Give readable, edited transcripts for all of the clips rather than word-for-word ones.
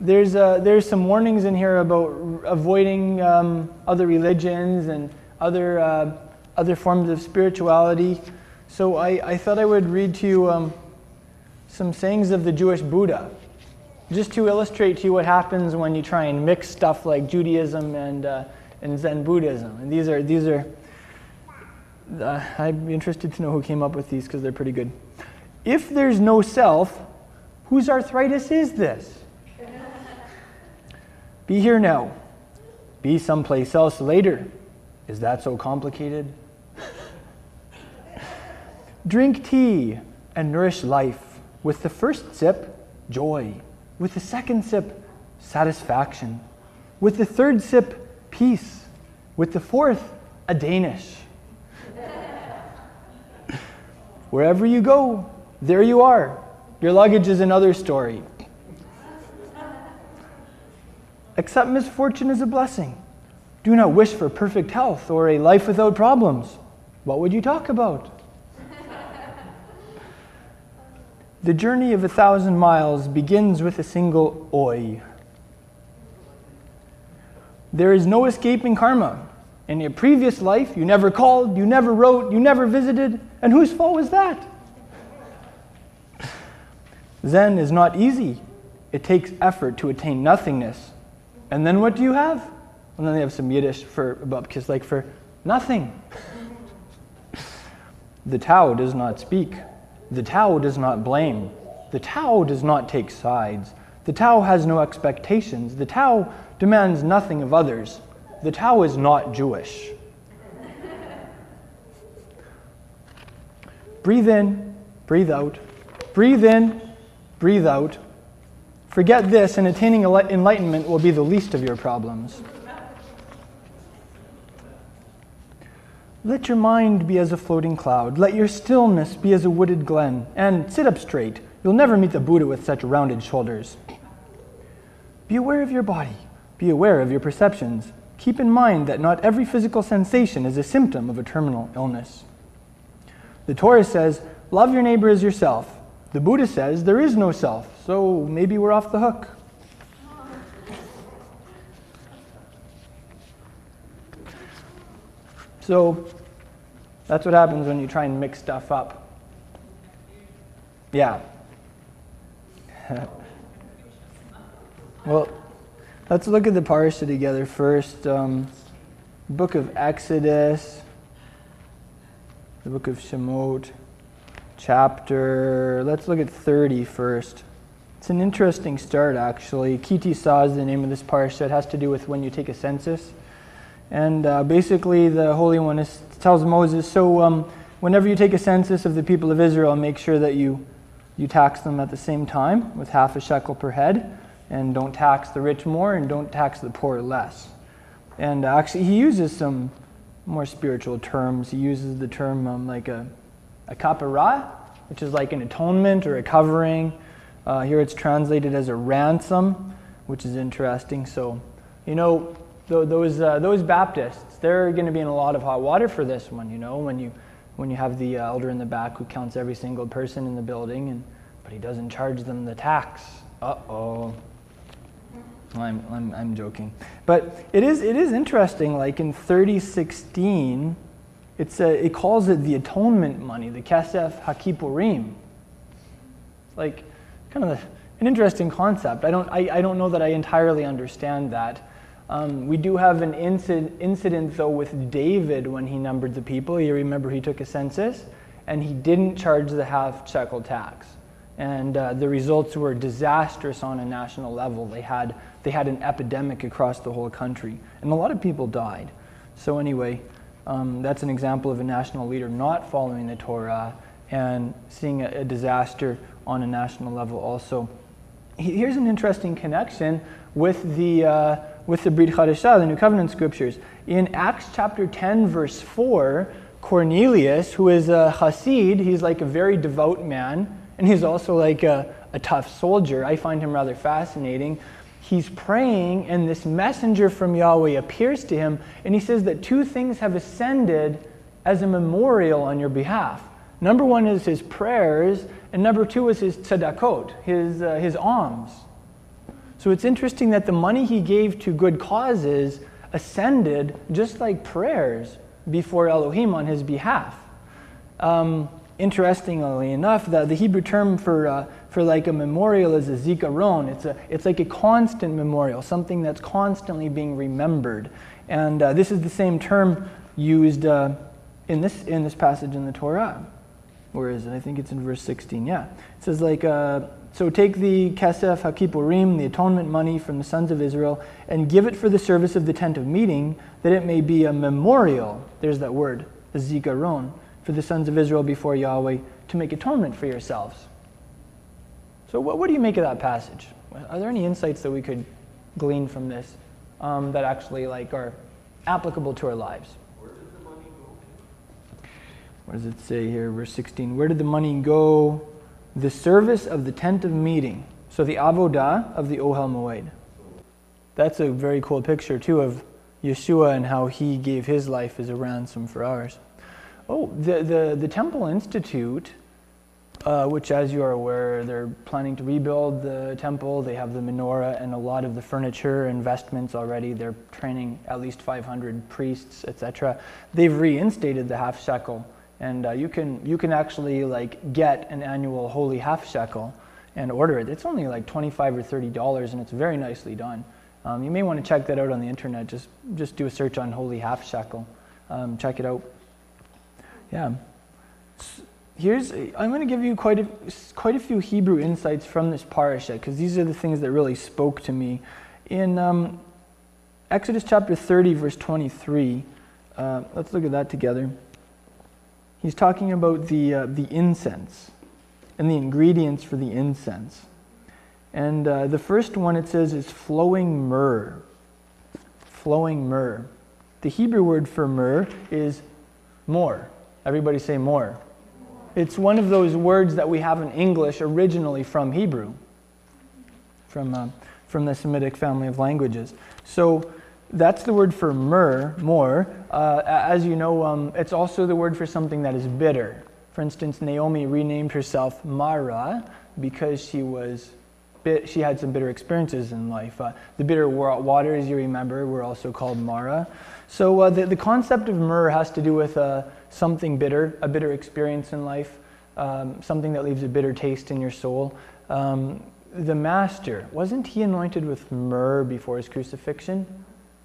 there's some warnings in here about avoiding other religions and other forms of spirituality. So I thought I would read to you some sayings of the Jewish Buddha, just to illustrate to you what happens when you try and mix stuff like Judaism and Zen Buddhism. And these are I'm interested to know who came up with these because they're pretty good. If there's no self, whose arthritis is this? Be here now. Be someplace else later. Is that so complicated? Drink tea and nourish life. With the first sip, joy. With the second sip, satisfaction. With the third sip, peace. With the fourth, a Danish. Wherever you go, there you are. Your luggage is another story. Accept misfortune as a blessing. Do not wish for perfect health or a life without problems. What would you talk about? The journey of 1,000 miles begins with a single oi. There is no escaping karma. In your previous life, you never called, you never wrote, you never visited, and whose fault was that? Zen is not easy. It takes effort to attain nothingness. And then what do you have? And then they have some Yiddish for nothing. The Tao does not speak. The Tao does not blame. The Tao does not take sides. The Tao has no expectations. The Tao demands nothing of others. The Tao is not Jewish. Breathe in, breathe out. Breathe in, breathe out. Forget this, and attaining enlightenment will be the least of your problems. Let your mind be as a floating cloud. Let your stillness be as a wooded glen. And sit up straight. You'll never meet the Buddha with such rounded shoulders. Be aware of your body. Be aware of your perceptions. Keep in mind that not every physical sensation is a symptom of a terminal illness. The Torah says, love your neighbor as yourself. The Buddha says there is no self, so maybe we're off the hook. So that's what happens when you try and mix stuff up. Yeah. Well, let's look at the parsha together first. Book of Exodus, the book of Shemot, chapter, let's look at 30 first. It's an interesting start, actually. Tisa is the name of this parsha. It has to do with when you take a census. And basically the Holy One tells Moses, so whenever you take a census of the people of Israel, make sure that you tax them at the same time with half a shekel per head, and don't tax the rich more and don't tax the poor less. And actually he uses some more spiritual terms. He uses the term like a kapara, which is like an atonement or a covering. Here it's translated as a ransom, which is interesting. So, you know, those Baptists, they're going to be in a lot of hot water for this one, you know, when you have the elder in the back who counts every single person in the building, but he doesn't charge them the tax. Uh-oh. I'm joking. But it is interesting, like in 30:16, it calls it the atonement money, the Kesef HaKippurim. Like, kind of an interesting concept. I don't know that I entirely understand that. We do have an incident, though, with David when he numbered the people. You remember he took a census, and he didn't charge the half shekel tax. And the results were disastrous on a national level. They had an epidemic across the whole country, and a lot of people died. So anyway, that's an example of a national leader not following the Torah and seeing a disaster on a national level also. Here's an interesting connection with the Brit Chadashah, the New Covenant Scriptures. In Acts chapter 10, verse 4, Cornelius, who is a Hasid, he's like a very devout man, and he's also like a tough soldier. I find him rather fascinating. He's praying, and this messenger from Yahweh appears to him, and he says that two things have ascended as a memorial on your behalf. Number one is his prayers, and number two is his tzedakot, his alms. So it's interesting that the money he gave to good causes ascended just like prayers before Elohim on his behalf. Interestingly enough, the Hebrew term for like a memorial is a zikaron. It's like a constant memorial, something that's constantly being remembered. And this is the same term used in this passage in the Torah. Where is it? I think it's in verse 16. Yeah, it says like, so take the kasef hakippurim, the atonement money from the sons of Israel, and give it for the service of the tent of meeting, that it may be a memorial. There's that word, a zikaron, for the sons of Israel before Yahweh, to make atonement for yourselves. So what do you make of that passage? Are there any insights that we could glean from this that actually like are applicable to our lives? Where did the money go? What does it say here, verse 16? Where did the money go? The service of the tent of meeting. So the avodah of the Ohel Moed. That's a very cool picture too of Yeshua and how he gave his life as a ransom for ours. Oh, the Temple Institute, which as you are aware, they're planning to rebuild the temple. They have the menorah and a lot of the furniture investments already. They're training at least 500 priests, etc. They've reinstated the half shekel. And you can actually like get an annual holy half shekel and order it. It's only like $25 or $30, and it's very nicely done. You may want to check that out on the internet. Just do a search on holy half shekel. Check it out. Yeah. I'm going to give you quite a few Hebrew insights from this parasha, because these are the things that really spoke to me. In Exodus chapter 30, verse 23, let's look at that together. He's talking about the incense and the ingredients for the incense. And the first one it says is flowing myrrh. Flowing myrrh. The Hebrew word for myrrh is more. Everybody say more. It's one of those words that we have in English originally from Hebrew, from the Semitic family of languages. So that's the word for myrrh, more. As you know, it's also the word for something that is bitter. For instance, Naomi renamed herself Mara because she had some bitter experiences in life. The bitter waters, you remember, were also called Mara. So the concept of myrrh has to do with something bitter, a bitter experience in life, something that leaves a bitter taste in your soul. The Master, wasn't he anointed with myrrh before his crucifixion?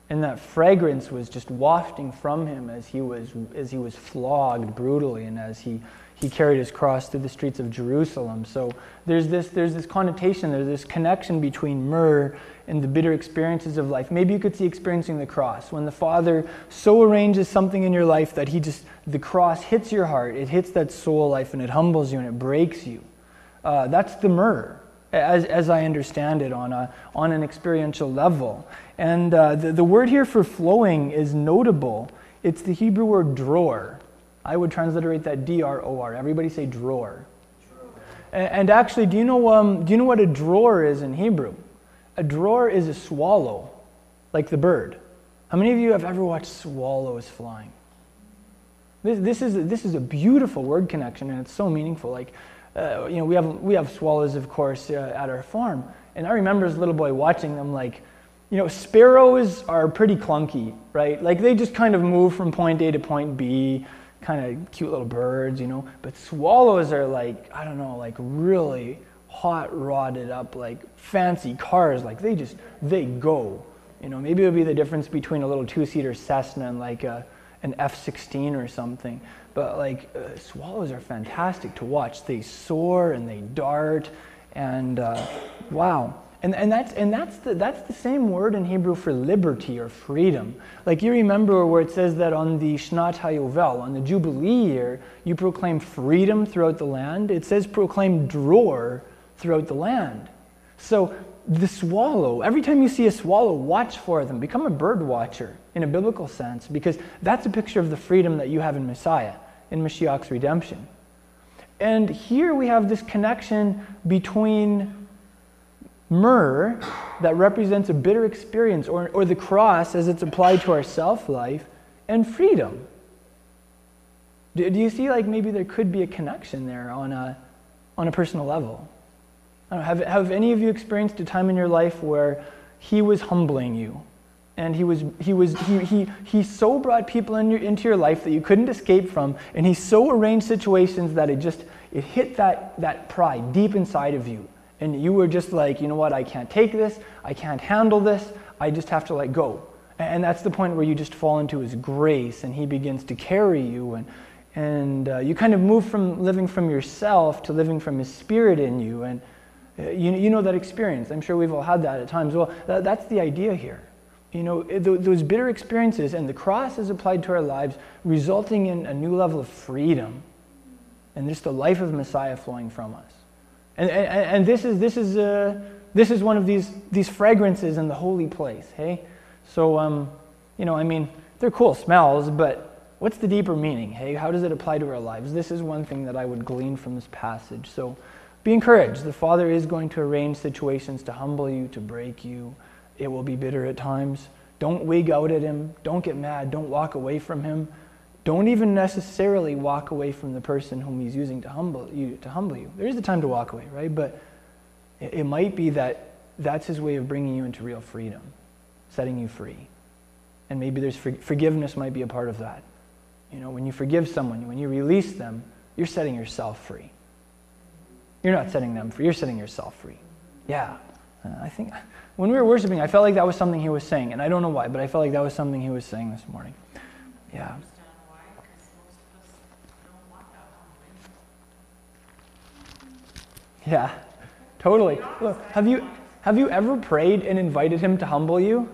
And that fragrance was just wafting from him as he was flogged brutally and as he carried his cross through the streets of Jerusalem. So there's this connotation, there's this connection between myrrh and the bitter experiences of life. Maybe you could see experiencing the cross. When the Father so arranges something in your life that the cross hits your heart, it hits that soul life and it humbles you and it breaks you. That's the myrrh, as I understand it on an experiential level. And the word here for flowing is notable. It's the Hebrew word dror. I would transliterate that D-R-O-R. Everybody say dror. And actually, do you know what a dror is in Hebrew? A dror is a swallow, like the bird. How many of you have ever watched swallows flying? This is a beautiful word connection, and it's so meaningful. Like, we have swallows, of course, at our farm, and I remember as a little boy watching them. Like, sparrows are pretty clunky, right? Like they just kind of move from point A to point B. Kind of cute little birds, but swallows are like, I don't know, like really hot rodded up, like fancy cars. Like they go, maybe it would be the difference between a little 2-seater Cessna and like an F-16 or something. But like swallows are fantastic to watch. They soar and they dart, and wow. And that's the same word in Hebrew for liberty or freedom. Like you remember where it says that on the Shnat HaYovel, on the Jubilee year, you proclaim freedom throughout the land. It says proclaim dror throughout the land. So the swallow, every time you see a swallow, watch for them. Become a bird watcher in a biblical sense, because that's a picture of the freedom that you have in Messiah, in Mashiach's redemption. And here we have this connection between myrrh, that represents a bitter experience, or the cross as it's applied to our self-life, and freedom. Do you see like maybe there could be a connection there on a personal level? I don't know, have any of you experienced a time in your life where he was humbling you? And he so brought people into your life that you couldn't escape from, and he so arranged situations that it hit that pride deep inside of you. And you were just like, you know what, I can't take this, I can't handle this, I just have to let go. And that's the point where you just fall into his grace, and he begins to carry you, and you kind of move from living from yourself to living from his spirit in you. And you know that experience. I'm sure we've all had that at times. Well, that's the idea here. You know, those bitter experiences, and the cross is applied to our lives, resulting in a new level of freedom, and just the life of Messiah flowing from us. And this is one of these fragrances in the holy place. Hey, so you know, I mean, they're cool smells, but what's the deeper meaning? Hey, how does it apply to our lives? This is one thing that I would glean from this passage. So be encouraged. The Father is going to arrange situations to humble you, to break you. It will be bitter at times. Don't wig out at him. Don't get mad. Don't walk away from him. Don't even necessarily walk away from the person whom he's using to humble you. There is a time to walk away, right? But it might be that's his way of bringing you into real freedom, setting you free. And maybe there's forgiveness might be a part of that. You know, when you forgive someone, when you release them, you're setting yourself free. You're not setting them free. You're setting yourself free. Yeah. I think when we were worshiping, I felt like that was something he was saying. And I don't know why, but I felt like that was something he was saying this morning. Yeah. Yeah, totally. Look, have you ever prayed and invited him to humble you?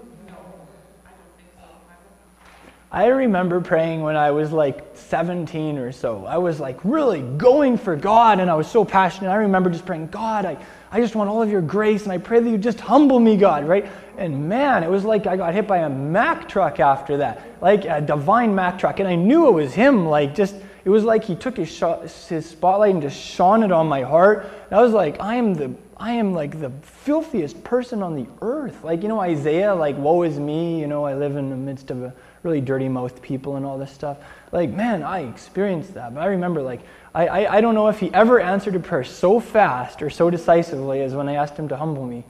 I remember praying when I was like 17 or so. I was like really going for God, and I was so passionate. I remember just praying, God, I just want all of your grace, and I pray that you just humble me, God, right? And man, it was like I got hit by a Mack truck after that, like a divine Mack truck, and I knew it was him, like just, it was like he took his spotlight and just shone it on my heart. And I was like, I am like the filthiest person on the earth. Like, you know, Isaiah, like, woe is me, you know, I live in the midst of a really dirty-mouthed people and all this stuff. Like, man, I experienced that. But I remember, like, I don't know if he ever answered a prayer so fast or so decisively as when I asked him to humble me.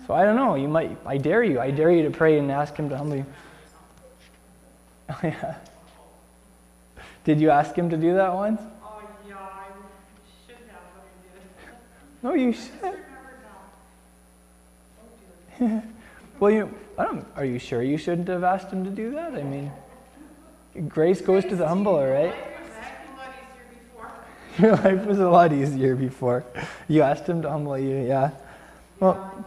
So I don't know, I dare you to pray and ask him to humble you. Oh, yeah. Did you ask him to do that once? Oh, yeah, I should have, but I did. No, you should. Well, are you sure you shouldn't have asked him to do that? I mean, grace goes to the humble, right? Your life was a lot easier before. You asked him to humble you, yeah. Well,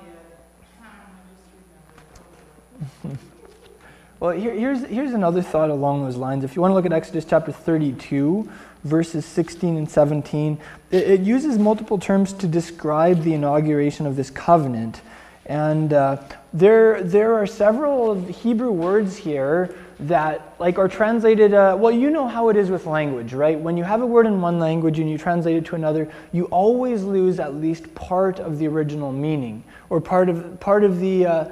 well, here's another thought along those lines. If you want to look at Exodus chapter 32, verses 16 and 17, it uses multiple terms to describe the inauguration of this covenant. And there are several Hebrew words here that are translated, well, you know how it is with language, right? When you have a word in one language and you translate it to another, you always lose at least part of the original meaning, or part of the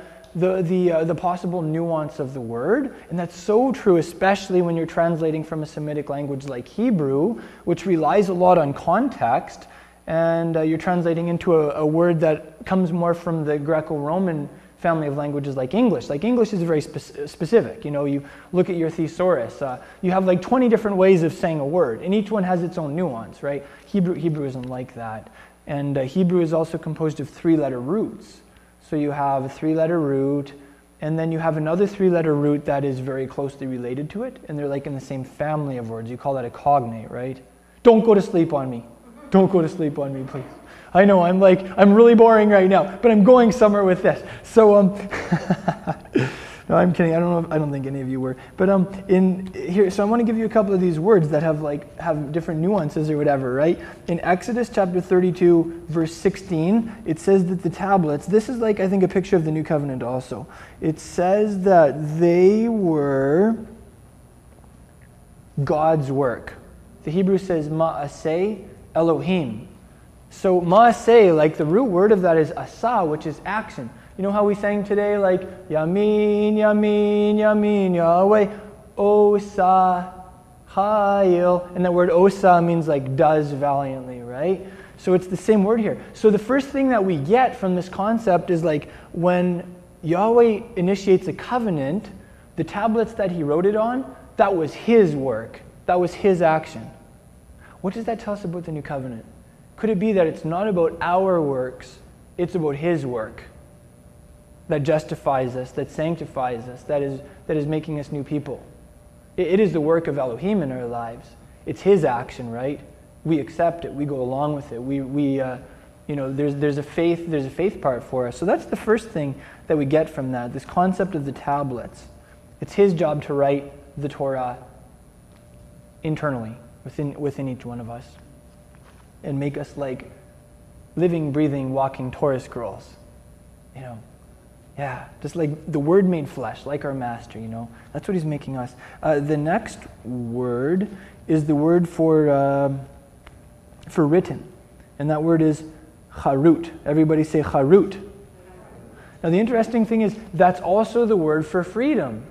possible nuance of the word. And that's so true, especially when you're translating from a Semitic language like Hebrew, which relies a lot on context, and you're translating into a word that comes more from the Greco-Roman family of languages like English. Like English is very specific. You know, you look at your thesaurus, you have like 20 different ways of saying a word, and each one has its own nuance, right? Hebrew isn't like that. And Hebrew is also composed of 3-letter roots. So you have a 3-letter root, and then you have another 3-letter root that is very closely related to it, and they're like in the same family of words. You call that a cognate, right? Don't go to sleep on me. Don't go to sleep on me, please. I know, I'm really boring right now, but I'm going somewhere with this. So, no, I'm kidding. I don't think any of you were. But in here, so I want to give you a couple of these words that have different nuances or whatever, right? In Exodus chapter 32, verse 16, it says that the tablets, this is I think a picture of the new covenant also. It says that they were God's work. The Hebrew says ma'aseh Elohim. So ma'aseh, the root word of that is asa, which is action. You know how we sang today, Yamin, Yamin, Yamin, Yahweh, Osa, Hayil. And that word Osa means does valiantly, right? So it's the same word here. So the first thing that we get from this concept is like when Yahweh initiates a covenant, the tablets that he wrote it on, that was his work. That was his action. What does that tell us about the new covenant? Could it be that it's not about our works, it's about his work that justifies us, that sanctifies us, that is making us new people? It is the work of Elohim in our lives. It's his action, right? We accept it. We go along with it. There's a faith part for us. So that's the first thing that we get from that, this concept of the tablets. It's his job to write the Torah internally within each one of us and make us like living, breathing, walking Torah scrolls. Just like the Word made flesh, like our Master, That's what he's making us. The next word is the word for written, and that word is charut. Everybody say charut. Now the interesting thing is that's also the word for freedom.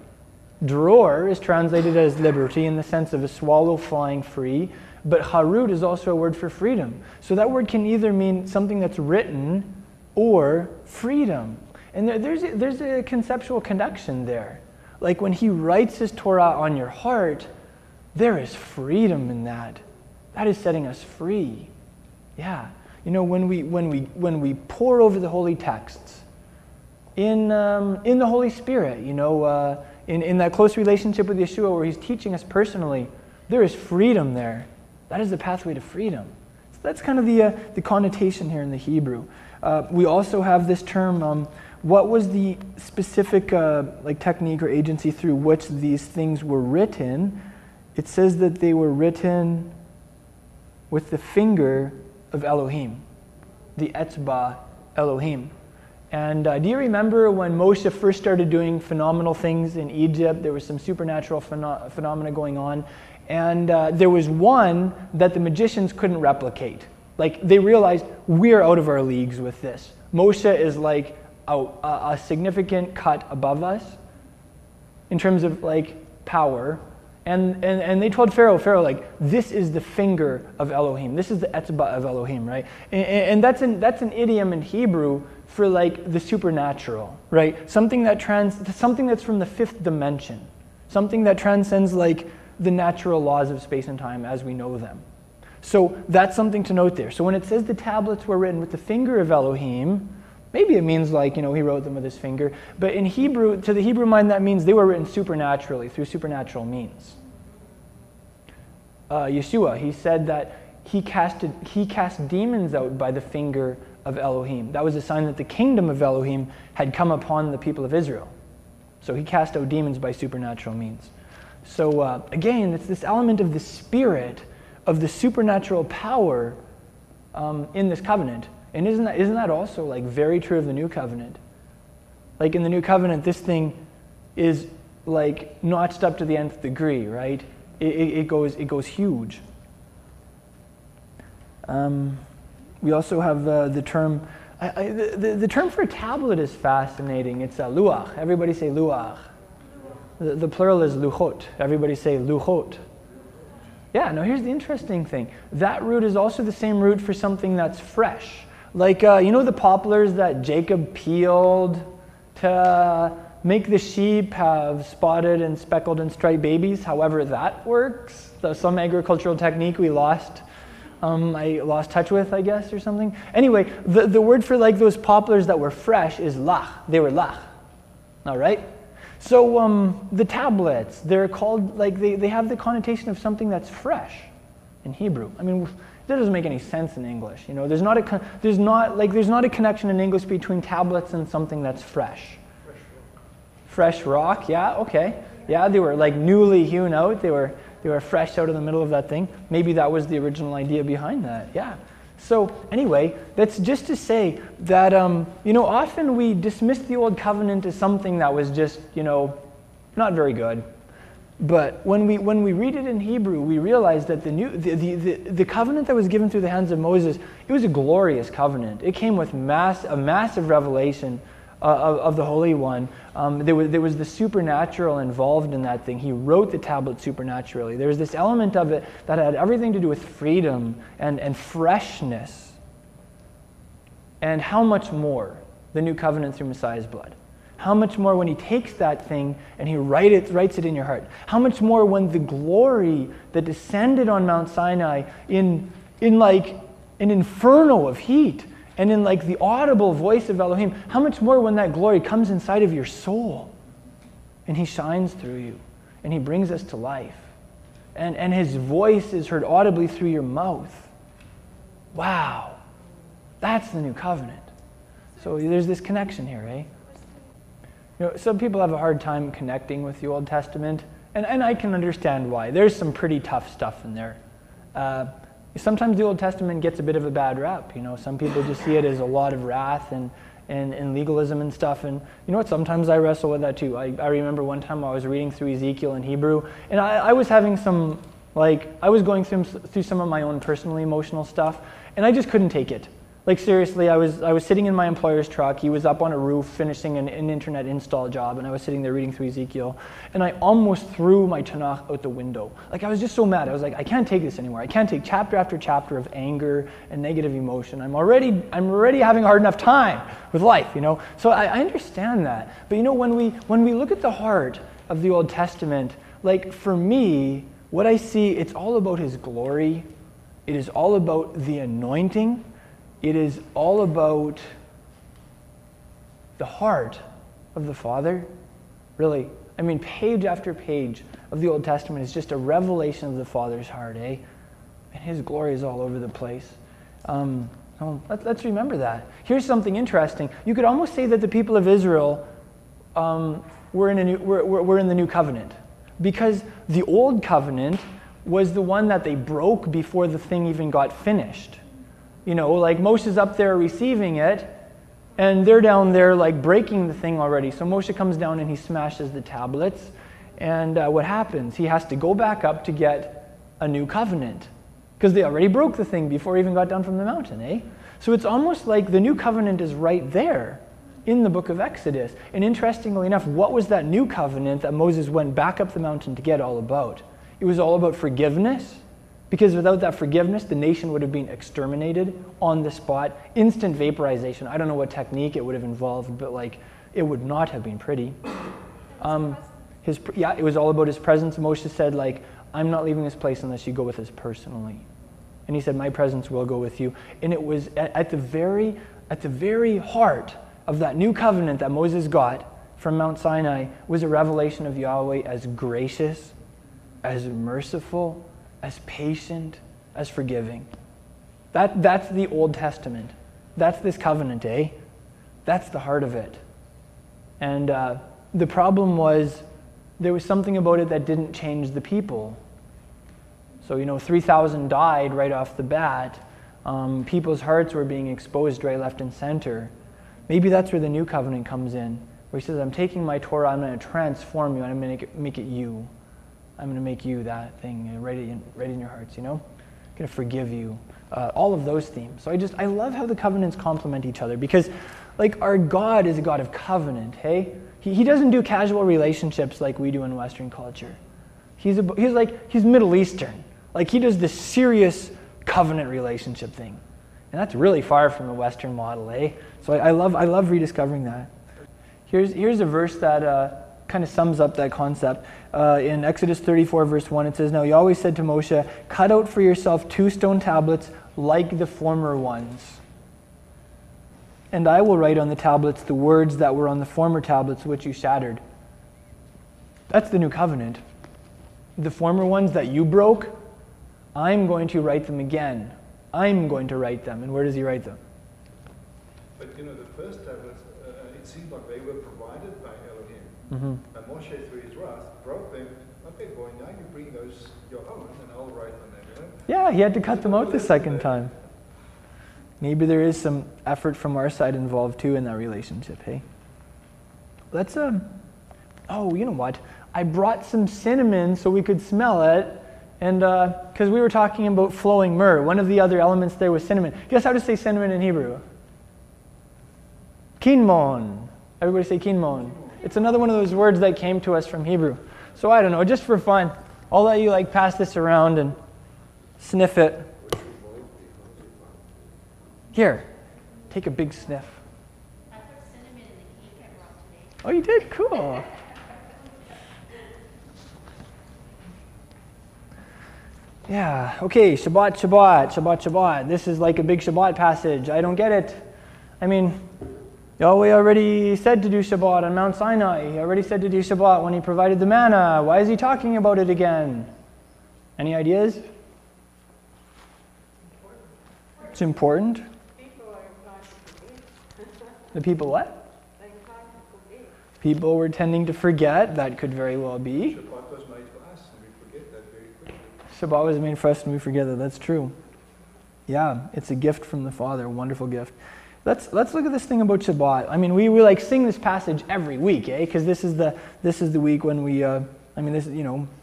Dror is translated as liberty in the sense of a swallow flying free, but charut is also a word for freedom. So that word can either mean something that's written or freedom. And there's a conceptual connection there. Like when he writes his Torah on your heart, there is freedom in that. That is setting us free. Yeah. When we pore over the holy texts, in the Holy Spirit, in that close relationship with Yeshua where he's teaching us personally, there is freedom there. That is the pathway to freedom. So that's kind of the connotation here in the Hebrew. We also have this term, what was the specific technique or agency through which these things were written? It says that they were written with the finger of Elohim, the Etzba Elohim. And do you remember when Moshe first started doing phenomenal things in Egypt? There was some supernatural phenomena going on. And there was one that the magicians couldn't replicate. Like, they realized, we're out of our leagues with this. Moshe is like a significant cut above us in terms of like power. And they told Pharaoh, like, this is the finger of Elohim. This is the etzba of Elohim, right? And that's an idiom in Hebrew for like the supernatural, right? Something that's from the fifth dimension. Something that transcends like the natural laws of space and time as we know them. So that's something to note there. So when it says the tablets were written with the finger of Elohim, maybe it means like, he wrote them with his finger. But in Hebrew, to the Hebrew mind, that means they were written supernaturally, through supernatural means. Yeshua, he said that he cast demons out by the finger of Elohim. That was a sign that the kingdom of Elohim had come upon the people of Israel. So he cast out demons by supernatural means. So again, it's this element of the spirit, of the supernatural power in this covenant. And isn't that also like very true of the new covenant? Like in the new covenant, this thing is like notched up to the nth degree, right? It goes huge. We also have the term. The term for tablet is fascinating. It's luach. Everybody say luach. The plural is luchot. Everybody say luchot. Yeah. Now here's the interesting thing. That root is also the same root for something that's fresh. Like the poplars that Jacob peeled to make the sheep have spotted and speckled and striped babies. However that works. So some agricultural technique we lost. I lost touch with, I guess, or something. Anyway, the word for like those poplars that were fresh is lach. They were lach. All right? So the tablets, they're called, like they have the connotation of something that's fresh in Hebrew. I mean, that doesn't make any sense in English. There's not a connection in English between tablets and something that's fresh. Fresh rock, yeah, okay. Yeah, they were like newly hewn out. They were fresh out of the middle of that thing. Maybe that was the original idea behind that, yeah. So anyway, that's just to say that, often we dismiss the Old Covenant as something that was just, not very good. But when we read it in Hebrew, we realize that the covenant that was given through the hands of Moses, it was a glorious covenant. It came with a massive revelation of the Holy One. There was the supernatural involved in that thing. He wrote the tablet supernaturally. There was this element of it that had everything to do with freedom and freshness. And how much more the new covenant through Messiah's blood? How much more when he takes that thing and he writes it in your heart? How much more when the glory that descended on Mount Sinai in like an inferno of heat and in like the audible voice of Elohim, how much more when that glory comes inside of your soul and he shines through you and he brings us to life and his voice is heard audibly through your mouth. Wow, that's the new covenant. So there's this connection here, eh? You know, some people have a hard time connecting with the Old Testament, and I can understand why. There's some pretty tough stuff in there. Sometimes the Old Testament gets a bit of a bad rep. You know, some people just see it as a lot of wrath and legalism and stuff. And you know what? Sometimes I wrestle with that too. I remember one time I was reading through Ezekiel in Hebrew, and I was having some, I was going through some of my own personally emotional stuff, and I just couldn't take it. Like seriously, I was sitting in my employer's truck. He was up on a roof finishing an internet install job, and I was sitting there reading through Ezekiel, and I almost threw my Tanakh out the window. Like I was just so mad. I was like, I can't take this anymore. I can't take chapter after chapter of anger and negative emotion. I'm already having a hard enough time with life, you know. So I understand that. But you know, when we look at the heart of the Old Testament, like for me, what I see, it's all about his glory. It is all about the anointing. It is all about the heart of the Father, really. I mean, page after page of the Old Testament is just a revelation of the Father's heart, eh? And his glory is all over the place. Let's remember that. Here's something interesting. You could almost say that the people of Israel were in the new covenant, because the old covenant was the one that they broke before the thing even got finished. You know, like Moshe's up there receiving it, and they're down there like breaking the thing already. So Moshe comes down and he smashes the tablets, and what happens? He has to go back up to get a new covenant, because they already broke the thing before he even got down from the mountain, eh? So it's almost like the new covenant is right there in the book of Exodus. And interestingly enough, what was that new covenant that Moses went back up the mountain to get all about? It was all about forgiveness. Because without that forgiveness, the nation would have been exterminated on the spot. Instant vaporization. I don't know what technique it would have involved, but like, it would not have been pretty. It was all about his presence. Moshe said, like, I'm not leaving this place unless you go with us personally. And he said, my presence will go with you. And it was at the very heart of that new covenant that Moses got from Mount Sinai was a revelation of Yahweh as gracious, as merciful, as patient, as forgiving. That's the Old Testament. That's this covenant, eh? That's the heart of it. And the problem was there was something about it that didn't change the people. So, you know, 3,000 died right off the bat. People's hearts were being exposed right, left, and center. Maybe that's where the new covenant comes in, where he says, I'm taking my Torah, I'm going to transform you, and I'm going to make it you. I'm going to make you that thing right in your hearts, you know? I'm going to forgive you. All of those themes. So I love how the covenants complement each other, because like our God is a God of covenant, hey? He doesn't do casual relationships like we do in Western culture. He's Middle Eastern. Like he does this serious covenant relationship thing. And that's really far from the Western model, eh? So I love rediscovering that. Here's a verse that kind of sums up that concept. In Exodus 34, verse 1, it says, Now Yahweh said to Moshe, cut out for yourself 2 stone tablets like the former ones. And I will write on the tablets the words that were on the former tablets which you shattered. That's the new covenant. The former ones that you broke, I'm going to write them again. I'm going to write them. And where does he write them? But you know, the first tablets, it seemed like they were provided by Elohim. Mm-hmm. And Moshe, through his wrath, broke them. Okay, boy, now you bring those your own, and I'll write on them. You know? Yeah, he had to cut them out the second time. Maybe there is some effort from our side involved too in that relationship, hey? Let's, oh, you know what? I brought some cinnamon so we could smell it, and because we were talking about flowing myrrh. One of the other elements there was cinnamon. Guess how to say cinnamon in Hebrew? Kinmon. Everybody say kinmon. It's another one of those words that came to us from Hebrew. So I don't know, just for fun, I'll let you like pass this around and sniff it. Here, Take a big sniff. I put cinnamon in the cake I brought today. Oh, you did? Cool. Yeah, okay, Shabbat. This is like a big Shabbat passage. I don't get it. I mean, Yahweh already said to do Shabbat on Mount Sinai. He already said to do Shabbat when he provided the manna. Why is he talking about it again? Any ideas? It's important. People are taught to forget. The people what? They're taught to forget. People were tending to forget. That could very well be. Shabbat was made for us, and we forget that very quickly. Shabbat was made for us and we forget that. That's true. Yeah, it's a gift from the Father, a wonderful gift. Let's look at this thing about Shabbat. I mean, we like sing this passage every week, eh? Because this is the week when we.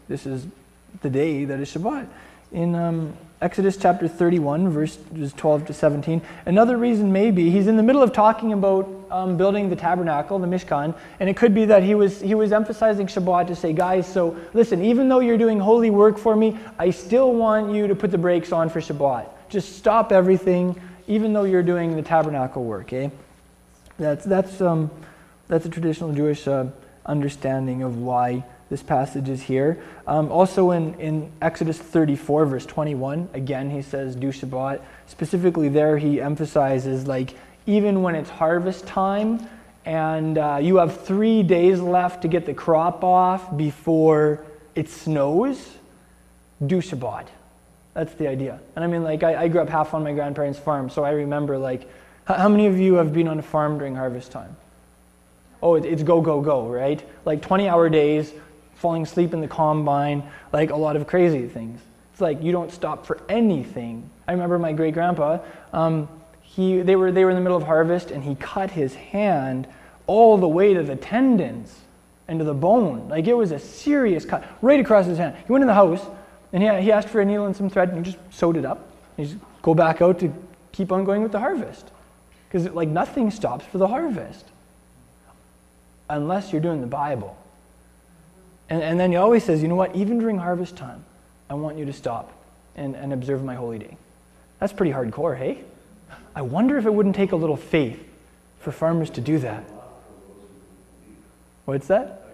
This is the day that is Shabbat. In Exodus chapter 31, verses 12 to 17. Another reason maybe he's in the middle of talking about building the tabernacle, the Mishkan, and it could be that he was emphasizing Shabbat to say, guys, so listen, even though you're doing holy work for me, I still want you to put the brakes on for Shabbat. Just stop everything, even though you're doing the tabernacle work. Eh? That's a traditional Jewish understanding of why this passage is here. Also in Exodus 34, verse 21, again he says, do Shabbat. Specifically there he emphasizes, like, even when it's harvest time and you have 3 days left to get the crop off before it snows, do Shabbat. That's the idea. And I mean, like, I grew up half on my grandparents' farm, so I remember, like, how many of you have been on a farm during harvest time? Oh, it's go, go, go, right? Like 20-hour days, falling asleep in the combine, like a lot of crazy things. It's like you don't stop for anything. I remember my great-grandpa, they were in the middle of harvest, and he cut his hand all the way to the tendons and to the bone. Like, it was a serious cut, right across his hand. He went in the house, and he asked for a needle and some thread, and he just sewed it up. He just go back out to keep on going with the harvest. Because, like, nothing stops for the harvest. Unless you're doing the Bible. And then he always says, you know what, even during harvest time, I want you to stop and observe my holy day. That's pretty hardcore, hey? I wonder if it wouldn't take a little faith for farmers to do that. What's that?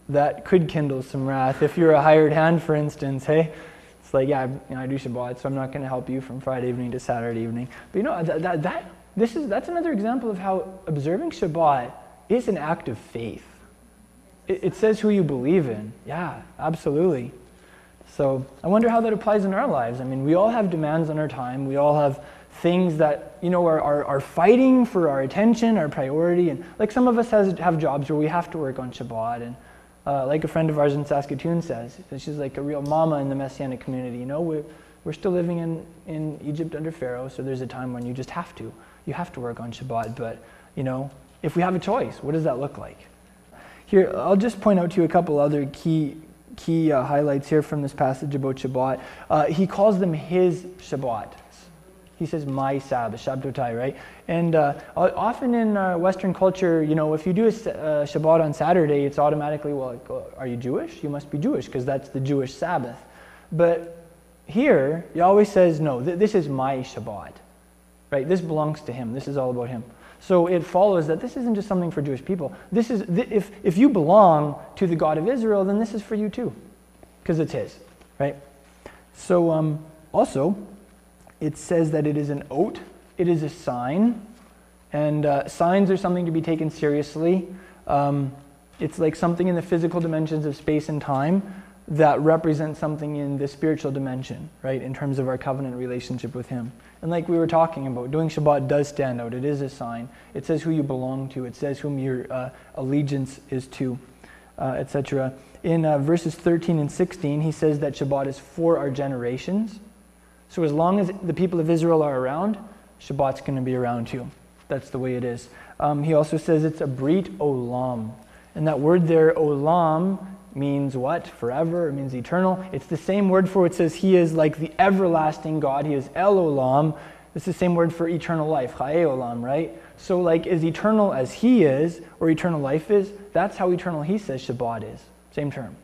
That could kindle some wrath. If you're a hired hand, for instance, hey? It's like, yeah, I do Shabbat, so I'm not going to help you from Friday evening to Saturday evening. But you know, that's another example of how observing Shabbat is an act of faith. It says who you believe in. Yeah, absolutely. So I wonder how that applies in our lives. I mean, we all have demands on our time. We all have things that, you know, are fighting for our attention, our priority. And like some of us have jobs where we have to work on Shabbat. And like a friend of ours in Saskatoon says, she's like a real mama in the Messianic community. You know, we're still living in Egypt under Pharaoh, so there's a time when you just have to. You have to work on Shabbat. But, you know, if we have a choice, what does that look like? Here, I'll just point out to you a couple other key highlights here from this passage about Shabbat. He calls them his Shabbat. He says my Sabbath, Shabbatai, right? And often in Western culture, you know, if you do a Shabbat on Saturday, it's automatically, well, are you Jewish? You must be Jewish because that's the Jewish Sabbath. But here, he always says, no, this is my Shabbat, right? This belongs to him. This is all about him. So it follows that this isn't just something for Jewish people. This is if you belong to the God of Israel, then this is for you too, because it's his, right? So also, it says that it is an oath. It is a sign, and signs are something to be taken seriously. It's like something in the physical dimensions of space and time that represents something in the spiritual dimension, right? In terms of our covenant relationship with him. And like we were talking about, doing Shabbat does stand out. It is a sign. It says who you belong to. It says whom your allegiance is to, etc. In verses 13 and 16, he says that Shabbat is for our generations. So as long as the people of Israel are around, Shabbat's going to be around too. That's the way it is. He also says it's a Brit Olam. And that word there, Olam, means what? Forever. It means eternal. It's the same word for it says he is like the everlasting God. He is El Olam. It's the same word for eternal life, Chaye Olam, right? So like as eternal as he is, or eternal life is, that's how eternal he says Shabbat is. Same term.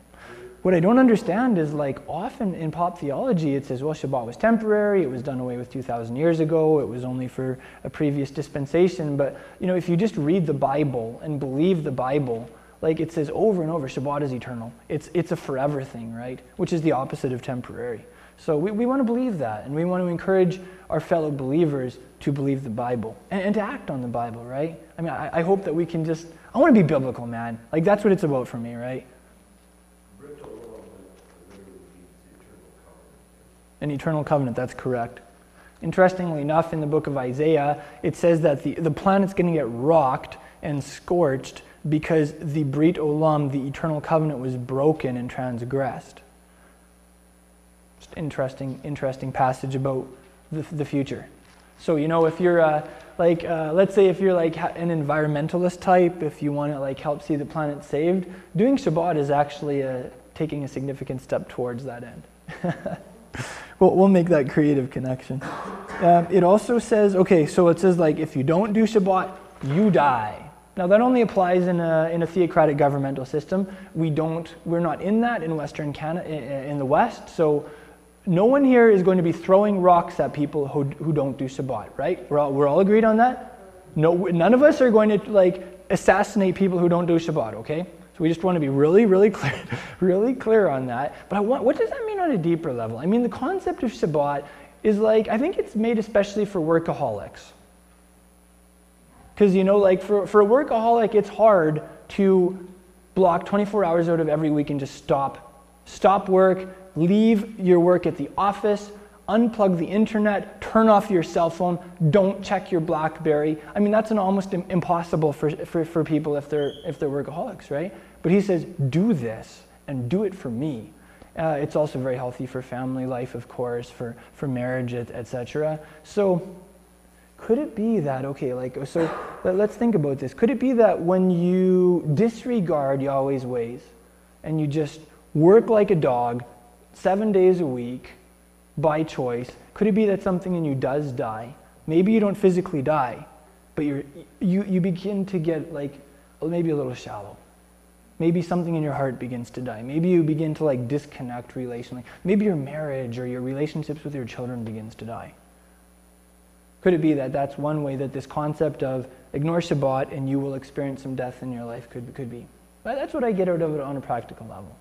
what I don't understand is, like, often in pop theology it says, well, Shabbat was temporary, it was done away with 2,000 years ago, it was only for a previous dispensation. But, you know, if you just read the Bible and believe the Bible, like it says over and over, Shabbat is eternal. It's a forever thing, right? Which is the opposite of temporary. So we want to believe that, and we want to encourage our fellow believers to believe the Bible and to act on the Bible, right? I mean, I hope that we can just, I want to be biblical, man. Like, that's what it's about for me, right? An eternal covenant, that's correct. Interestingly enough, in the book of Isaiah, it says that the planet's going to get rocked and scorched because the Brit Olam, the eternal covenant, was broken and transgressed. Just interesting passage about the future. So, you know, if you're let's say if you're like an environmentalist type, if you want to like help see the planet saved, doing Shabbat is actually taking a significant step towards that end. We'll make that creative connection. It also says, okay, so it says like if you don't do Shabbat, you die. Now that only applies in a theocratic governmental system. We're not in that in Western Canada, in the West. So no one here is going to be throwing rocks at people who don't do Shabbat, right? We're all agreed on that? No, none of us are going to like assassinate people who don't do Shabbat, okay? So we just want to be really clear on that. But what does that mean on a deeper level? I mean, the concept of Shabbat is like, I think it's made especially for workaholics. Because, you know, like for a workaholic, it's hard to block 24 hours out of every week and just stop work, leave your work at the office, unplug the internet, turn off your cell phone, don't check your BlackBerry. I mean, that's an almost impossible for people if they're workaholics, right? But he says, do this and do it for me. It's also very healthy for family life, of course, for marriage, etc. So could it be that, okay, like, so let's think about this. Could it be that when you disregard Yahweh's ways and you just work like a dog 7 days a week, by choice, could it be that something in you does die? Maybe you don't physically die, but you begin to get like maybe a little shallow. Maybe something in your heart begins to die. Maybe you begin to like disconnect relationally. Maybe your marriage or your relationships with your children begins to die. Could it be that that's one way that this concept of ignore Shabbat and you will experience some death in your life could be? But that's what I get out of it on a practical level.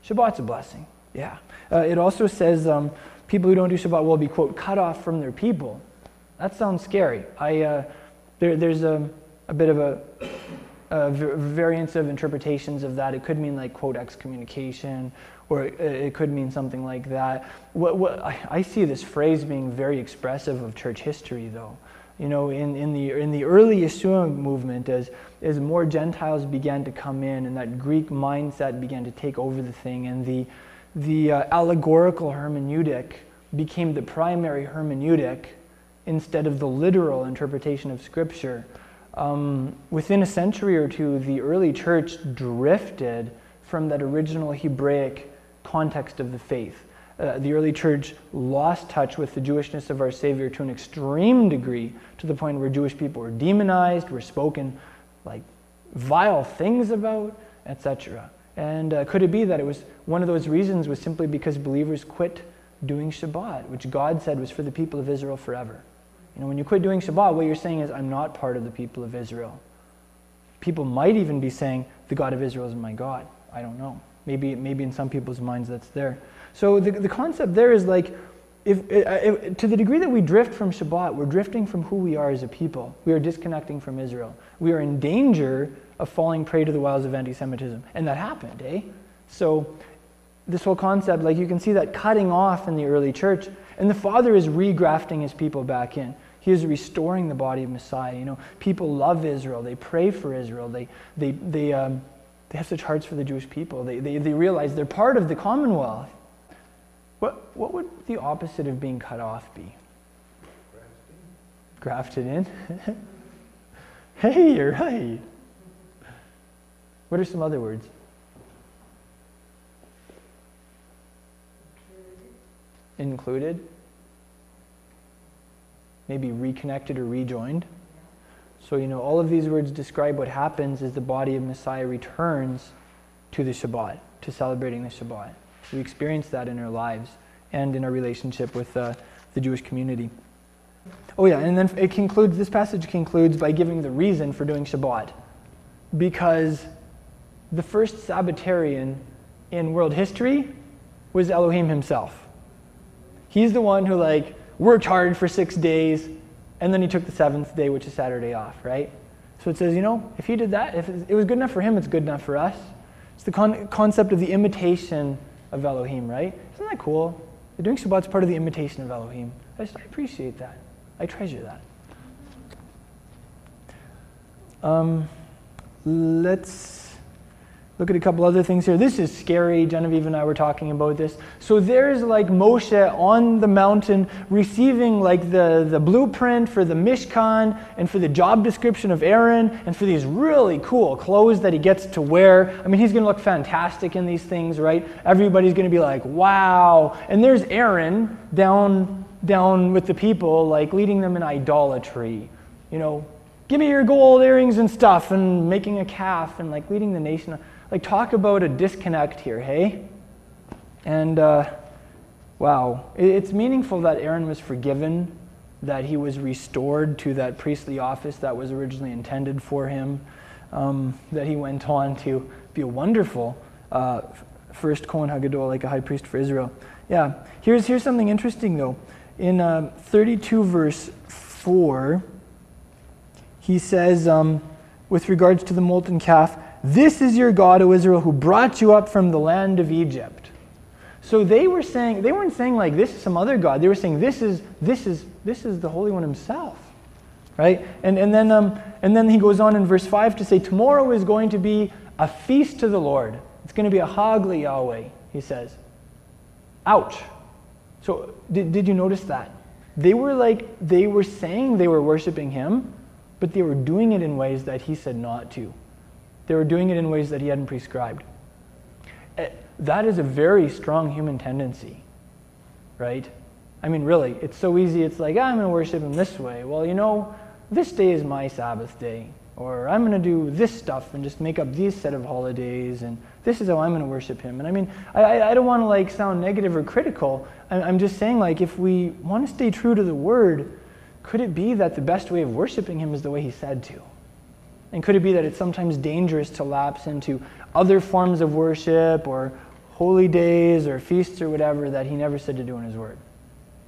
Shabbat's a blessing. Yeah. It also says people who don't do Shabbat will be, quote, cut off from their people. That sounds scary. There's a bit of a variance of interpretations of that. It could mean like, quote, excommunication, or it could mean something like that. I see this phrase being very expressive of church history, though. You know, in the early Yeshua movement, as more Gentiles began to come in, and that Greek mindset began to take over the thing, and the allegorical hermeneutic became the primary hermeneutic instead of the literal interpretation of Scripture. Within a century or two, the early church drifted from that original Hebraic context of the faith. The early church lost touch with the Jewishness of our Savior to an extreme degree, to the point where Jewish people were demonized, were spoken like vile things about, etc. And could it be that it was one of those reasons was simply because believers quit doing Shabbat, which God said was for the people of Israel forever? You know, when you quit doing Shabbat, what you're saying is, I'm not part of the people of Israel. People might even be saying, the God of Israel is my God. I don't know. Maybe in some people's minds that's there. So the concept there is like, if to the degree that we drift from Shabbat, we're drifting from who we are as a people. We are disconnecting from Israel. We are in danger of falling prey to the wiles of anti-Semitism. And that happened, eh? So this whole concept, like you can see that cutting off in the early church, and the Father is regrafting his people back in. He is restoring the body of Messiah. You know, people love Israel. They pray for Israel. They have such hearts for the Jewish people. They realize they're part of the commonwealth. What would the opposite of being cut off be? Grafted in? Hey, you're right. What are some other words? Included. Maybe reconnected or rejoined. So, you know, all of these words describe what happens as the body of Messiah returns to the Shabbat. to celebrating the Shabbat. We experience that in our lives and in our relationship with the Jewish community. Oh yeah, and then this passage concludes by giving the reason for doing Shabbat. Because the first Sabbatarian in world history was Elohim himself. He's the one who worked hard for 6 days, and then he took the seventh day, which is Saturday, off, right? So it says, if he did that, if it was good enough for him, it's good enough for us. It's the concept of the imitation of Elohim, right? Isn't that cool? Doing Shabbat is part of the imitation of Elohim. I appreciate that. I treasure that. Let's look at a couple other things here. This is scary. Genevieve and I were talking about this. So there's Moshe on the mountain receiving the blueprint for the Mishkan and for the job description of Aaron and for these really cool clothes that he gets to wear. I mean, he's going to look fantastic in these things, right? Everybody's going to be like, wow. And there's Aaron down with the people, leading them in idolatry. Give me your gold earrings and stuff, and making a calf and leading the nation. Talk about a disconnect here, hey? And wow, it's meaningful that Aaron was forgiven, that he was restored to that priestly office that was originally intended for him, that he went on to be a wonderful first Kohen HaGadol, a high priest for Israel. Yeah, here's something interesting though. In 32 verse 4, he says, with regards to the molten calf, "This is your God, O Israel, who brought you up from the land of Egypt." So they weren't saying this is some other God. They were saying this is the Holy One himself, right? And then he goes on in verse 5 to say, tomorrow is going to be a feast to the Lord. It's going to be a Hag Yahweh, he says. Ouch. So did you notice that? They were saying they were worshiping him, but they were doing it in ways that he said not to. They were doing it in ways that he hadn't prescribed. That is a very strong human tendency, right? I mean, really, it's so easy. It's I'm going to worship him this way. Well, this day is my Sabbath day. Or I'm going to do this stuff and just make up these set of holidays, and this is how I'm going to worship him. And I mean, I don't want to sound negative or critical. I'm just saying, if we want to stay true to the word, could it be that the best way of worshiping him is the way he said to? And could it be that it's sometimes dangerous to lapse into other forms of worship or holy days or feasts or whatever that he never said to do in his word?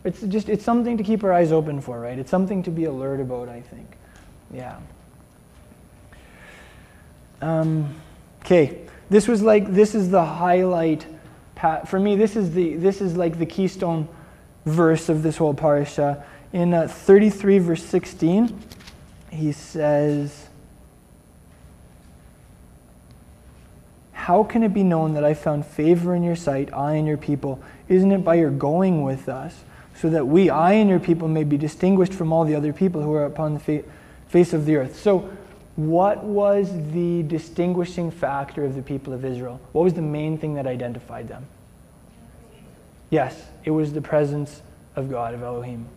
It's something to keep our eyes open for, right? It's something to be alert about, I think. Yeah. Okay. This is the highlight. For me, this is the keystone verse of this whole parasha. In 33 verse 16, he says, "How can it be known that I found favor in your sight, I and your people? Isn't it by your going with us, so that I and your people may be distinguished from all the other people who are upon the face of the earth?" So what was the distinguishing factor of the people of Israel? What was the main thing that identified them? Yes, it was the presence of God, of Elohim.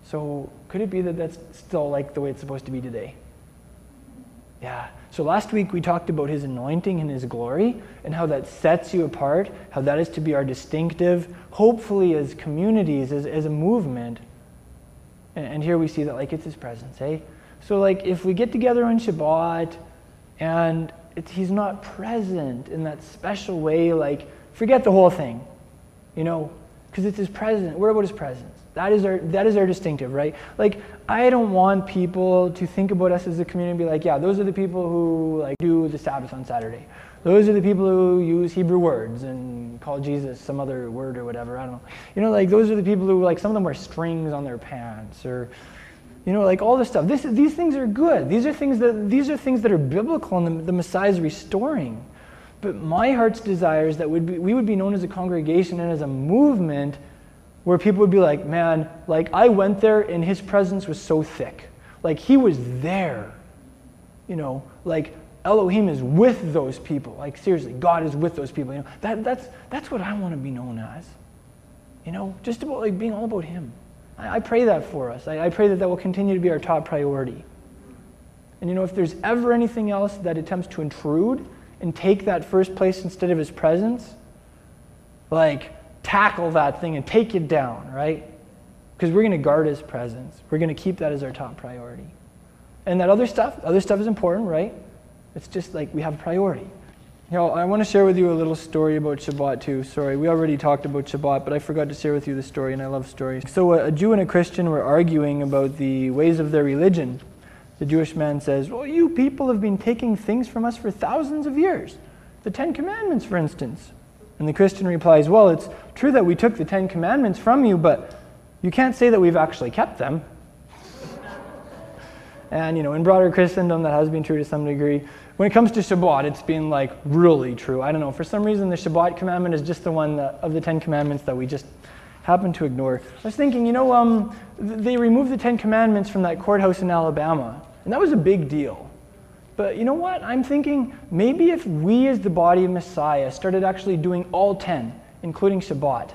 So could it be that that's still the way it's supposed to be today? Yeah. So last week we talked about his anointing and his glory and how that sets you apart, how that is to be our distinctive, hopefully as communities, as a movement. And here we see that it's his presence, eh? So if we get together on Shabbat and he's not present in that special way, forget the whole thing, because it's his presence. We're about his presence. That is our distinctive, right? I don't want people to think about us as a community and be yeah, those are the people who do the Sabbath on Saturday. Those are the people who use Hebrew words and call Jesus some other word or whatever. I don't know. Those are the people who some of them wear strings on their pants or all this stuff. These things are good. These are things that are biblical and the Messiah is restoring. But my heart's desire is that we would be known as a congregation and as a movement where people would be man, I went there and his presence was so thick. He was there. Elohim is with those people. Seriously, God is with those people. That's what I want to be known as. Just about being all about him. I pray that for us. I pray that will continue to be our top priority. And if there's ever anything else that attempts to intrude and take that first place instead of his presence, like tackle that thing and take it down, right? Because we're going to guard his presence. We're going to keep that as our top priority. And that other stuff is important, right? It's just like we have a priority. You know, I want to share with you a little story about Shabbat too. Sorry, we already talked about Shabbat, but I forgot to share with you the story, and I love stories. So a Jew and a Christian were arguing about the ways of their religion. The Jewish man says, well, you people have been taking things from us for thousands of years. The 10 Commandments, for instance. And the Christian replies, well, it's true that we took the 10 Commandments from you, but you can't say that we've actually kept them. And, you know, in broader Christendom, that has been true to some degree. When it comes to Shabbat, it's been, like, really true. I don't know, for some reason, the Shabbat commandment is just the one of the 10 Commandments that we just happen to ignore. I was thinking, you know, they removed the 10 Commandments from that courthouse in Alabama, and that was a big deal. But you know what? I'm thinking, maybe if we as the body of Messiah started actually doing all 10, including Shabbat,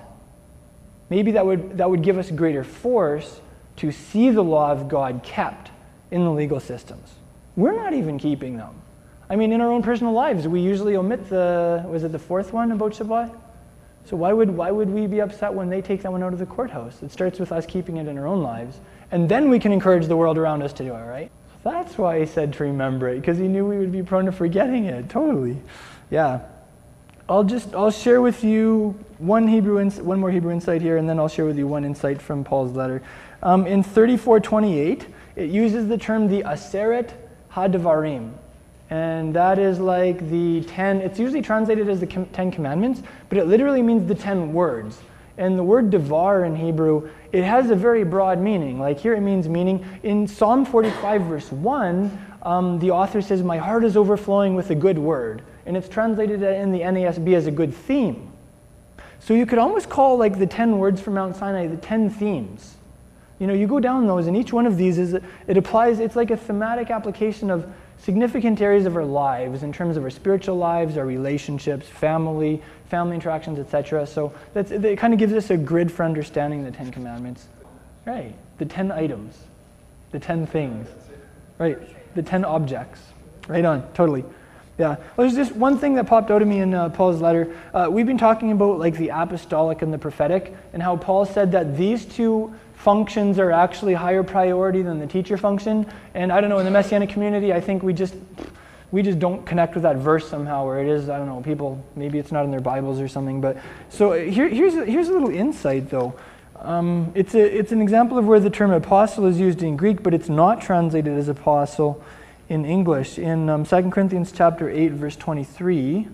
maybe that would give us greater force to see the law of God kept in the legal systems. We're not even keeping them. I mean, in our own personal lives, we usually omit was it the fourth one about Shabbat? So why would we be upset when they take that one out of the courthouse? It starts with us keeping it in our own lives, and then we can encourage the world around us to do it, right? That's why he said to remember it, because he knew we would be prone to forgetting it. Totally. Yeah. I'll share with you one more Hebrew insight here, and then I'll share with you one insight from Paul's letter. In 34:28, it uses the term the Aseret HaDevarim. And that is like the 10, it's usually translated as the 10 Commandments, but it literally means the 10 words. And the word devar in Hebrew, it has a very broad meaning. Like here it means meaning. In Psalm 45 verse 1, the author says, my heart is overflowing with a good word. And it's translated in the NASB as a good theme. So you could almost call like the 10 words from Mount Sinai the 10 themes. You know, you go down those, and each one of these it's like a thematic application of significant areas of our lives in terms of our spiritual lives, our relationships, family interactions, etc. So it kind of gives us a grid for understanding the 10 Commandments. Right, the 10 items, the 10 things, right, the 10 objects. Right on, totally. Yeah, well, there's just one thing that popped out of me in Paul's letter. We've been talking about like the apostolic and the prophetic, and how Paul said that these two functions are actually higher priority than the teacher function. And I don't know, in the Messianic community, I think we just don't connect with that verse somehow, or it is, I don't know, people, maybe it's not in their Bibles or something. But so here's a little insight though. It's an example of where the term apostle is used in Greek, but it's not translated as apostle in English. In 2 Corinthians chapter 8, verse 23,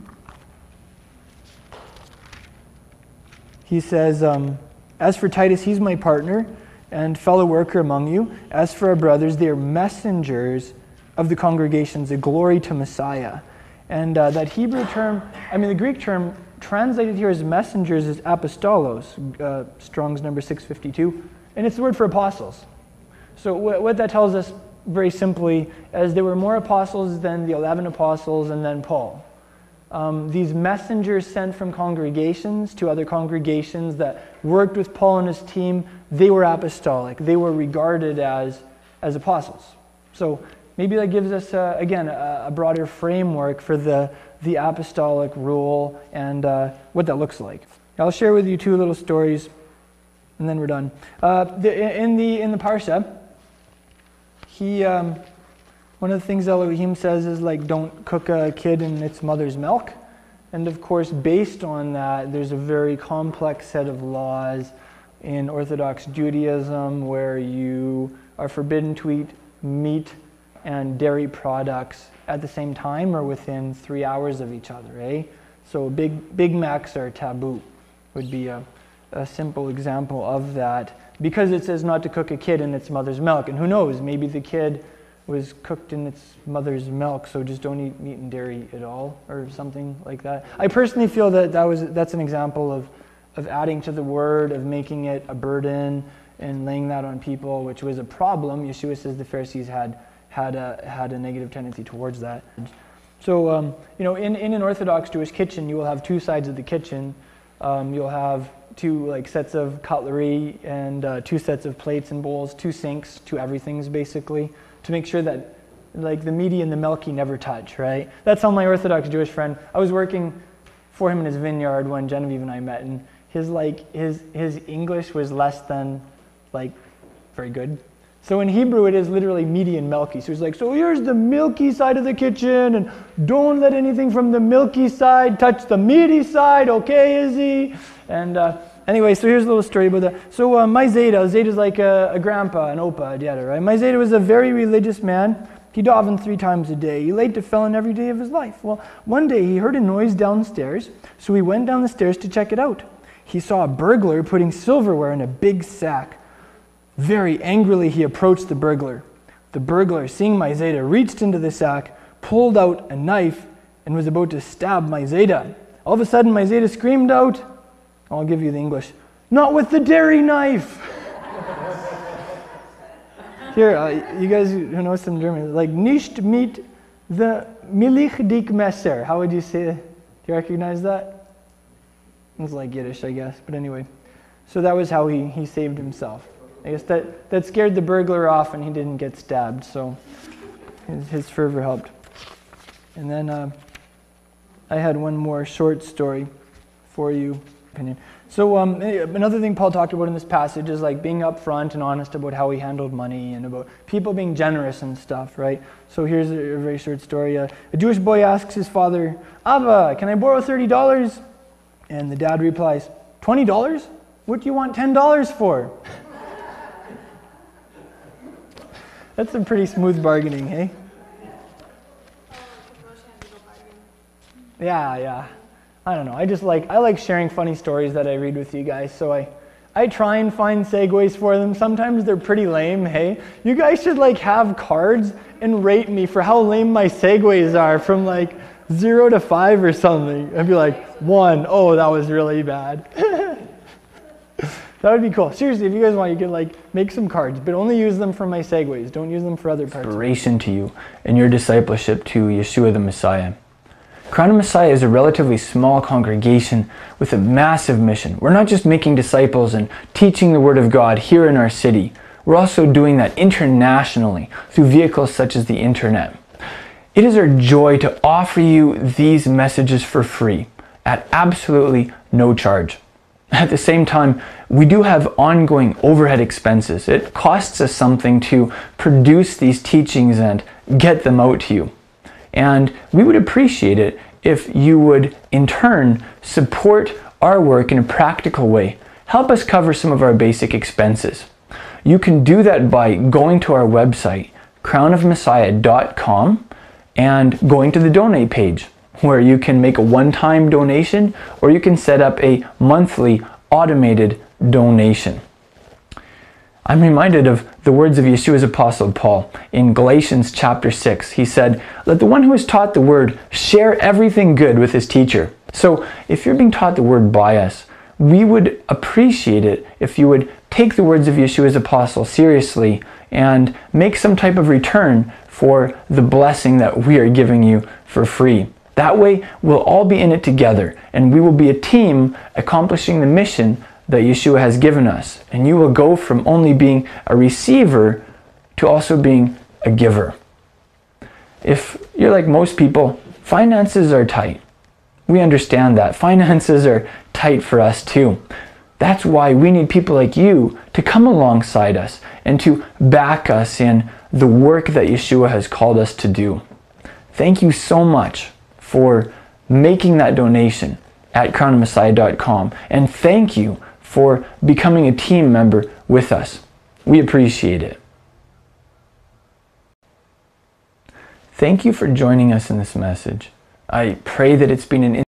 he says, as for Titus, he's my partner and fellow worker among you. As for our brothers, they are messengers of the congregations, a glory to Messiah. And that Hebrew term, the Greek term translated here as messengers is apostolos, Strong's number 652, and it's the word for apostles. So what that tells us very simply is there were more apostles than the 11 apostles and then Paul. These messengers sent from congregations to other congregations that worked with Paul and his team, they were apostolic. They were regarded as apostles. So maybe that gives us, a broader framework for the apostolic rule and what that looks like. I'll share with you two little stories, and then we're done. In the Parsha, one of the things Elohim says is like, don't cook a kid in its mother's milk. And of course, based on that, there's a very complex set of laws in Orthodox Judaism where you are forbidden to eat meat and dairy products at the same time or within 3 hours of each other, eh? So Big Macs are taboo, would be a simple example of that, because it says not to cook a kid in its mother's milk. And who knows, maybe the kid was cooked in its mother's milk, so just don't eat meat and dairy at all, or something like that. I personally feel that that's an example of adding to the word, of making it a burden and laying that on people, which was a problem. Yeshua says the Pharisees had a negative tendency towards that. So in an Orthodox Jewish kitchen, you will have two sides of the kitchen. You'll have two sets of cutlery and two sets of plates and bowls, two sinks, two everythings basically, to make sure that like the meaty and the milky never touch, right? That's how my Orthodox Jewish friend, I was working for him in his vineyard when Genevieve and I met, and his English was less than like very good. So in Hebrew it is literally meaty and milky. So he's like, so here's the milky side of the kitchen, and don't let anything from the milky side touch the meaty side, okay, Izzy? And anyway, so here's a little story about that. So my Zeta's like a grandpa, an opa, a dada, right? My Zeta was a very religious man. He davened 3 times a day. He laid tefillin every day of his life. Well, one day he heard a noise downstairs, so he went down the stairs to check it out. He saw a burglar putting silverware in a big sack. Very angrily, he approached the burglar. The burglar, seeing my Zeta, reached into the sack, pulled out a knife, and was about to stab my Zeta. All of a sudden, my Zeta screamed out, I'll give you the English, "Not with the dairy knife!" Here, you guys who know some German, like, nicht mit the milchdik Messer. How would you say it? Do you recognize that? It's like Yiddish, I guess. But anyway, so that was how he saved himself. I guess that scared the burglar off and he didn't get stabbed, so his fervor helped. And then I had one more short story for you. So another thing Paul talked about in this passage is like being upfront and honest about how he handled money and about people being generous and stuff, right? So here's a very short story. A Jewish boy asks his father, "Abba, can I borrow $30? And the dad replies, "$20? What do you want $10 for?" That's some pretty smooth bargaining, hey? Yeah. I don't know. I like sharing funny stories that I read with you guys. So I try and find segues for them. Sometimes they're pretty lame, hey? You guys should like have cards and rate me for how lame my segues are from like 0 to 5 or something. I'd be like, 1, oh, that was really bad. That would be cool. Seriously, if you guys want, you can like make some cards, but only use them for my segues. Don't use them for other parts. Inspiration to you in your discipleship to Yeshua the Messiah. Crown of Messiah is a relatively small congregation with a massive mission. We're not just making disciples and teaching the Word of God here in our city. We're also doing that internationally through vehicles such as the internet. It is our joy to offer you these messages for free at absolutely no charge. At the same time, we do have ongoing overhead expenses. It costs us something to produce these teachings and get them out to you. And we would appreciate it if you would, in turn, support our work in a practical way. Help us cover some of our basic expenses. You can do that by going to our website, crownofmessiah.com, and going to the donate page, where you can make a one-time donation or you can set up a monthly automated donation. I'm reminded of the words of Yeshua's apostle Paul in Galatians chapter 6. He said, "Let the one who is taught the word share everything good with his teacher." So if you're being taught the word by us, we would appreciate it if you would take the words of Yeshua's apostle seriously and make some type of return for the blessing that we are giving you for free. That way we'll all be in it together and we will be a team accomplishing the mission that Yeshua has given us. And you will go from only being a receiver to also being a giver. If you're like most people, finances are tight. We understand that. Finances are tight for us too. That's why we need people like you to come alongside us and to back us in the work that Yeshua has called us to do. Thank you so much for making that donation at crownofmessiah.com, and thank you for becoming a team member with us. We appreciate it. Thank you for joining us in this message. I pray that it's been an